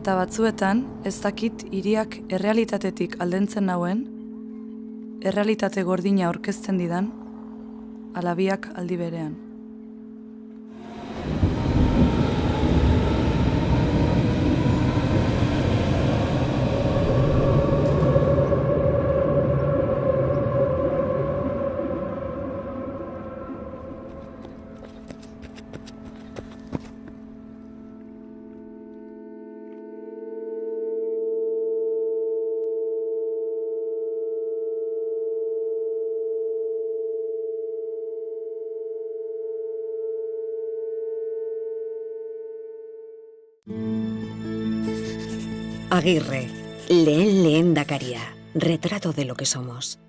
Eta batzuetan, ez dakit hiriak errealitatetik aldentzen nauen, errealitate gordina aurkezten didan, ala biak aldi berean. Agirre, lehendakaria, retrato de lo que somos.